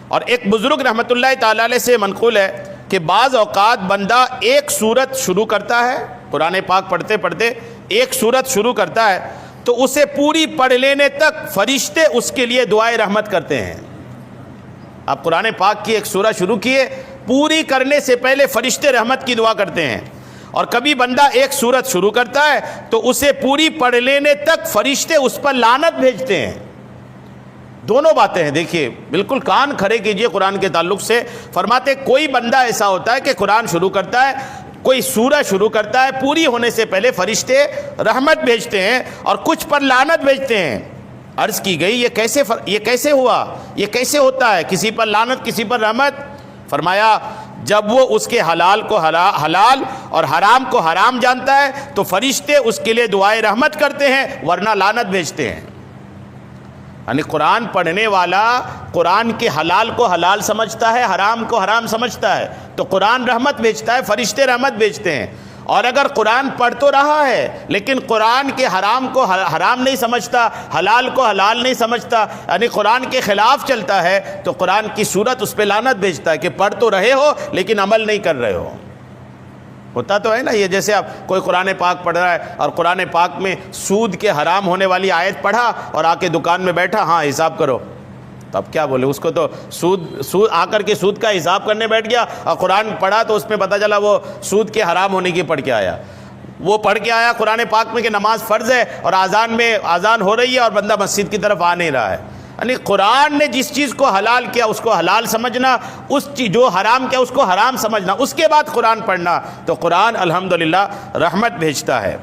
اور ایک بزرگ رحمۃ اللہ تعالی علیہ سے منقول ہے کہ بعض اوقات بندہ ایک سورت شروع کرتا ہے، قرآن پاک پڑھتے پڑھتے ایک سورت شروع کرتا ہے تو اسے پوری پڑھ لینے تک فرشتے اس کے لیے دعائے رحمت کرتے ہیں۔ آپ قرآن پاک کی ایک سورہ شروع کیے، پوری کرنے سے پہلے فرشتے رحمت کی دعا کرتے ہیں، اور کبھی بندہ ایک سورت شروع کرتا ہے تو اسے پوری پڑھ لینے تک فرشتے اس پر لعنت بھیجتے ہیں۔ دونوں باتیں ہیں، دیکھیے بالکل کان کھڑے کیجئے قرآن کے تعلق سے۔ فرماتے کوئی بندہ ایسا ہوتا ہے کہ قرآن شروع کرتا ہے، کوئی سورہ شروع کرتا ہے، پوری ہونے سے پہلے فرشتے رحمت بھیجتے ہیں اور کچھ پر لعنت بھیجتے ہیں۔ عرض کی گئی یہ کیسے ہوا، یہ کیسے ہوتا ہے، کسی پر لعنت کسی پر رحمت؟ فرمایا جب وہ اس کے حلال کو حلال اور حرام کو حرام جانتا ہے تو فرشتے اس کے لیے دعائے رحمت کرتے ہیں، ورنہ لعنت بھیجتے ہیں۔ یعنی قرآن پڑھنے والا قرآن کے حلال کو حلال سمجھتا ہے، حرام کو حرام سمجھتا ہے تو قرآن رحمت بھیجتا ہے، فرشتے رحمت بھیجتے ہیں۔ اور اگر قرآن پڑھ تو رہا ہے لیکن قرآن کے حرام کو حرام نہیں سمجھتا، حلال کو حلال نہیں سمجھتا، یعنی قرآن کے خلاف چلتا ہے، تو قرآن کی صورت اس پہ لعنت بھیجتا ہے کہ پڑھ تو رہے ہو لیکن عمل نہیں کر رہے ہو۔ ہوتا تو ہے نا یہ، جیسے اب کوئی قرآن پاک پڑھ رہا ہے اور قرآن پاک میں سود کے حرام ہونے والی آیت پڑھا اور آ کے دکان میں بیٹھا، ہاں حساب کرو، تو اب کیا بولے اس کو؟ تو سود آ کر کے سود کا حساب کرنے بیٹھ گیا، اور قرآن پڑھا تو اس میں پتہ چلا وہ سود کے حرام ہونے کی پڑھ کے آیا۔ وہ پڑھ کے آیا قرآن پاک میں کہ نماز فرض ہے، اور اذان ہو رہی ہے اور بندہ مسجد کی طرف آ نہیں رہا ہے۔ یعنی قرآن نے جس چیز کو حلال کیا اس کو حلال سمجھنا، اس چیز جو حرام کیا اس کو حرام سمجھنا، اس کے بعد قرآن پڑھنا، تو قرآن الحمدللہ رحمت بھیجتا ہے۔